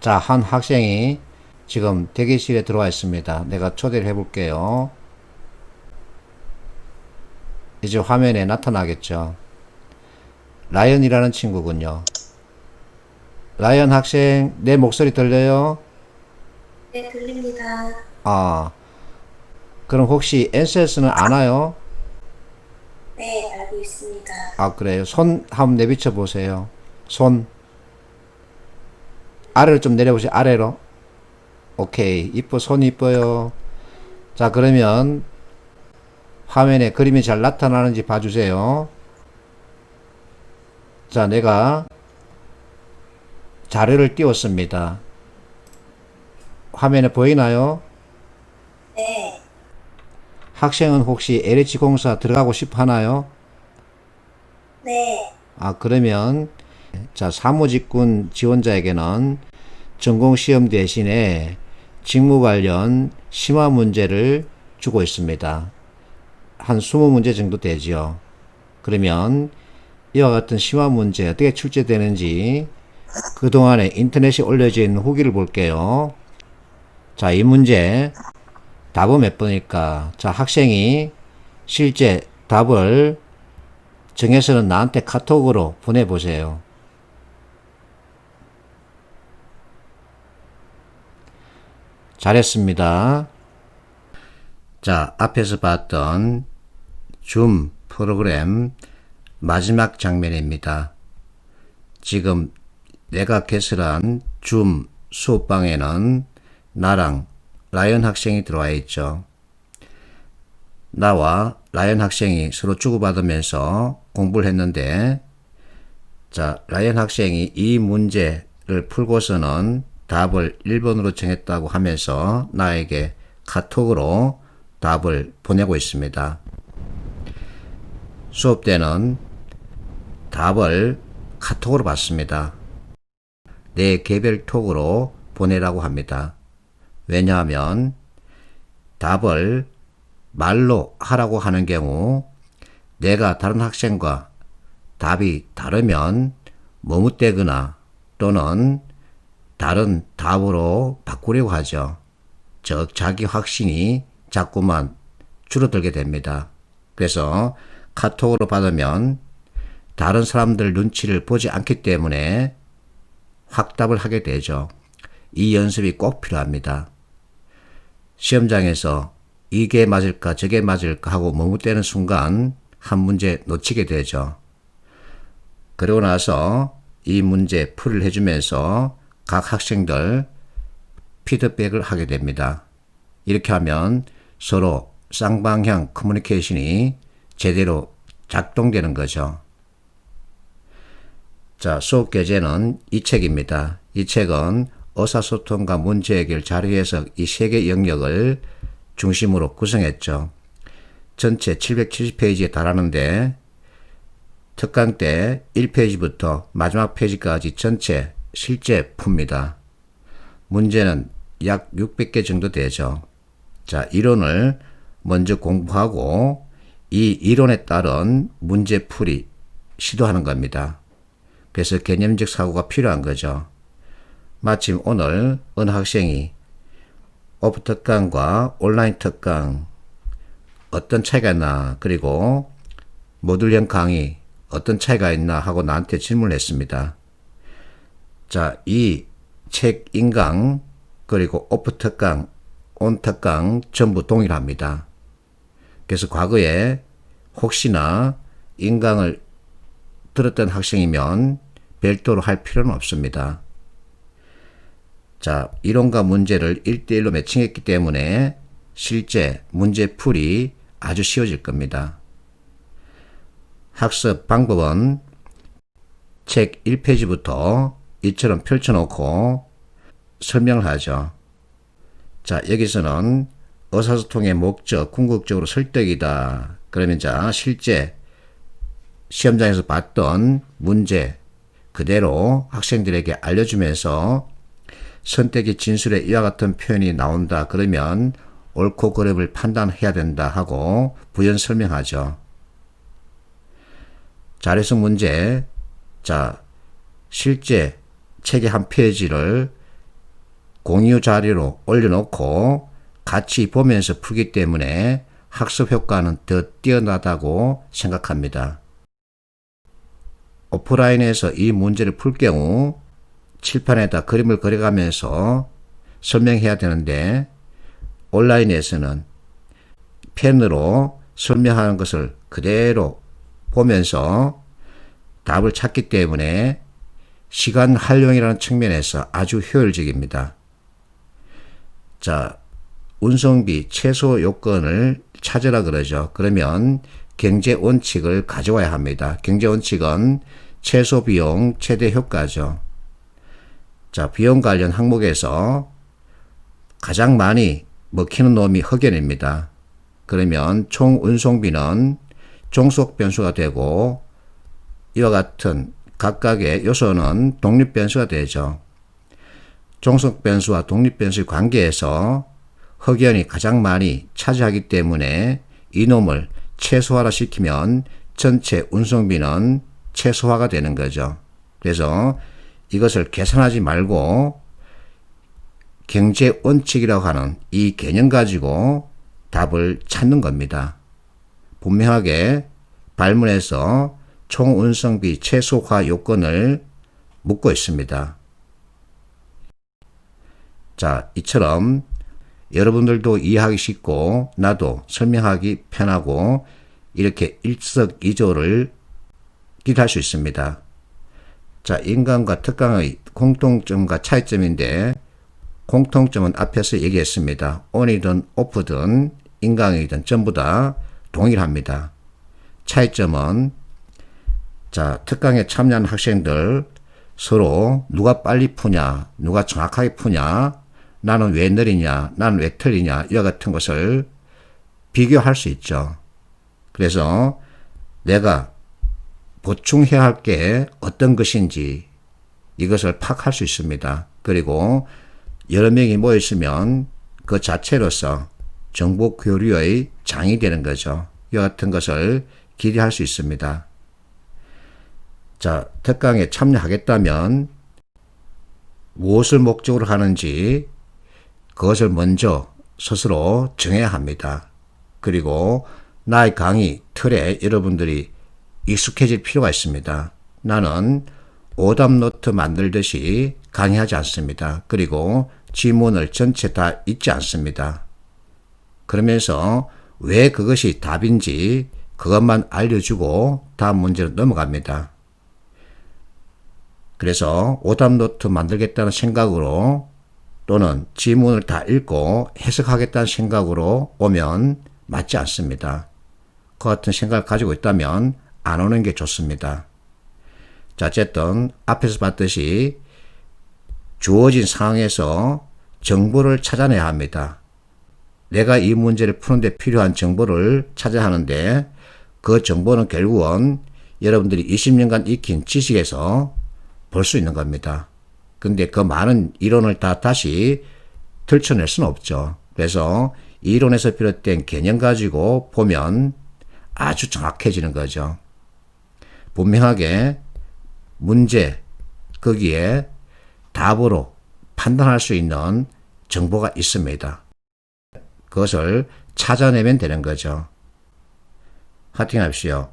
자, 한 학생이 지금 대기실에 들어와 있습니다. 내가 초대를 해볼게요. 이제 화면에 나타나겠죠. 라이언이라는 친구군요. 라이언 학생, 내 목소리 들려요? 네, 들립니다. 아, 그럼 혹시 NCS는 아나요? 네, 알고 있습니다. 아, 그래요. 손 한번 내비쳐 보세요. 손. 아래로 좀 내려보세요. 아래로. 오케이. 이뻐, 손 이뻐요. 자, 그러면 화면에 그림이 잘 나타나는지 봐주세요. 자, 내가 자료를 띄웠습니다. 화면에 보이나요? 네, 학생은 혹시 LH공사 들어가고 싶어 하나요? 네, 아, 그러면, 자, 사무직군 지원자에게는 전공시험 대신에 직무 관련 심화 문제를 주고 있습니다. 한 20문제 정도 되지요. 그러면 이와 같은 심화 문제 어떻게 출제되는지 그동안에 인터넷에 올려져 있는 후기를 볼게요. 자, 이 문제 답은 몇 번일까? 자, 학생이 실제 답을 정해서는 나한테 카톡으로 보내보세요. 잘했습니다. 자, 앞에서 봤던 줌 프로그램 마지막 장면입니다. 지금 내가 개설한 줌 수업방에는 나랑 라이언 학생이 들어와 있죠. 나와 라이언 학생이 서로 주고받으면서 공부를 했는데, 자, 라이언 학생이 이 문제를 풀고서는 답을 1번으로 정했다고 하면서 나에게 카톡으로 답을 보내고 있습니다. 수업 때는 답을 카톡으로 받습니다. 내 개별 톡으로 보내라고 합니다. 왜냐하면 답을 말로 하라고 하는 경우 내가 다른 학생과 답이 다르면 머뭇대거나 또는 다른 답으로 바꾸려고 하죠. 즉 자기 확신이 자꾸만 줄어들게 됩니다. 그래서 카톡으로 받으면 다른 사람들 눈치를 보지 않기 때문에 확답을 하게 되죠. 이 연습이 꼭 필요합니다. 시험장에서 이게 맞을까 저게 맞을까 하고 머뭇대는 순간 한 문제 놓치게 되죠. 그러고 나서 이 문제 풀이를 해주면서 각 학생들 피드백을 하게 됩니다. 이렇게 하면 서로 쌍방향 커뮤니케이션이 제대로 작동되는 거죠. 자, 수업 교재는 이 책입니다. 이 책은 의사소통과 문제해결, 자료해석 이 세 개 영역을 중심으로 구성했죠. 전체 770페이지에 달하는데 특강 때 1페이지부터 마지막 페이지까지 전체 실제 풉니다. 문제는 약 600개 정도 되죠. 자, 이론을 먼저 공부하고 이 이론에 따른 문제풀이 시도하는 겁니다. 그래서 개념적 사고가 필요한 거죠. 마침 오늘 어느 학생이 오프 특강과 온라인 특강 어떤 차이가 있나, 그리고 모듈형 강의 어떤 차이가 있나 하고 나한테 질문을 했습니다. 자, 이 책 인강 그리고 오프 특강, 온 특강 전부 동일합니다. 그래서 과거에 혹시나 인강을 들었던 학생이면 별도로 할 필요는 없습니다. 자, 이론과 문제를 1대1로 매칭했기 때문에 실제 문제풀이 아주 쉬워질 겁니다. 학습 방법은 책 1페이지부터 이처럼 펼쳐놓고 설명을 하죠. 자, 여기서는 의사소통의 목적, 궁극적으로 설득이다. 그러면 자, 실제 시험장에서 봤던 문제 그대로 학생들에게 알려주면서 선택의 진술에 이와 같은 표현이 나온다. 그러면 옳고 그름을 판단해야 된다 하고 부연 설명하죠. 자료성 문제, 자, 실제 책의 한 페이지를 공유 자료로 올려놓고 같이 보면서 풀기 때문에 학습 효과는 더 뛰어나다고 생각합니다. 오프라인에서 이 문제를 풀 경우 칠판에다 그림을 그려가면서 설명해야 되는데 온라인에서는 펜으로 설명하는 것을 그대로 보면서 답을 찾기 때문에 시간 활용이라는 측면에서 아주 효율적입니다. 자, 운송비 최소 요건을 찾으라 그러죠. 그러면 경제 원칙을 가져와야 합니다. 경제 원칙은 최소 비용, 최대 효과죠. 자, 비용 관련 항목에서 가장 많이 먹히는 놈이 흑연입니다. 그러면 총 운송비는 종속 변수가 되고 이와 같은 각각의 요소는 독립 변수가 되죠. 종속 변수와 독립 변수의 관계에서 흑연이 가장 많이 차지하기 때문에 이놈을 최소화를 시키면 전체 운송비는 최소화가 되는 거죠. 그래서 이것을 계산하지 말고 경제 원칙이라고 하는 이 개념 가지고 답을 찾는 겁니다. 분명하게 발문에서 총 운송비 최소화 요건을 묻고 있습니다. 자, 이처럼 여러분들도 이해하기 쉽고 나도 설명하기 편하고 이렇게 일석이조를 기대할 수 있습니다. 자, 인간과 특강의 공통점과 차이점인데 공통점은 앞에서 얘기했습니다. 온이든 오프든 인강이든 전부 다 동일합니다. 차이점은 자, 특강에 참여한 학생들 서로 누가 빨리 푸냐, 누가 정확하게 푸냐, 나는 왜 느리냐, 나는 왜 틀리냐 이와 같은 것을 비교할 수 있죠. 그래서 내가 보충해야 할 게 어떤 것인지 이것을 파악할 수 있습니다. 그리고 여러 명이 모였으면 그 자체로서 정보 교류의 장이 되는 거죠. 이와 같은 것을 기대할 수 있습니다. 자, 특강에 참여하겠다면 무엇을 목적으로 하는지 그것을 먼저 스스로 정해야 합니다. 그리고 나의 강의 틀에 여러분들이 익숙해질 필요가 있습니다. 나는 오답 노트 만들듯이 강의하지 않습니다. 그리고 지문을 전체 다 읽지 않습니다. 그러면서 왜 그것이 답인지 그것만 알려주고 다음 문제로 넘어갑니다. 그래서 오답 노트 만들겠다는 생각으로 또는 지문을 다 읽고 해석하겠다는 생각으로 오면 맞지 않습니다. 그 같은 생각을 가지고 있다면 안 오는 게 좋습니다. 자, 어쨌든 앞에서 봤듯이 주어진 상황에서 정보를 찾아내야 합니다. 내가 이 문제를 푸는데 필요한 정보를 찾아야 하는데 그 정보는 결국은 여러분들이 20년간 익힌 지식에서 볼 수 있는 겁니다. 근데 그 많은 이론을 다 다시 들춰낼 수는 없죠. 그래서 이론에서 비롯된 개념 가지고 보면 아주 정확해지는 거죠. 분명하게 문제 거기에 답으로 판단할 수 있는 정보가 있습니다. 그것을 찾아내면 되는 거죠. 화이팅 합시오.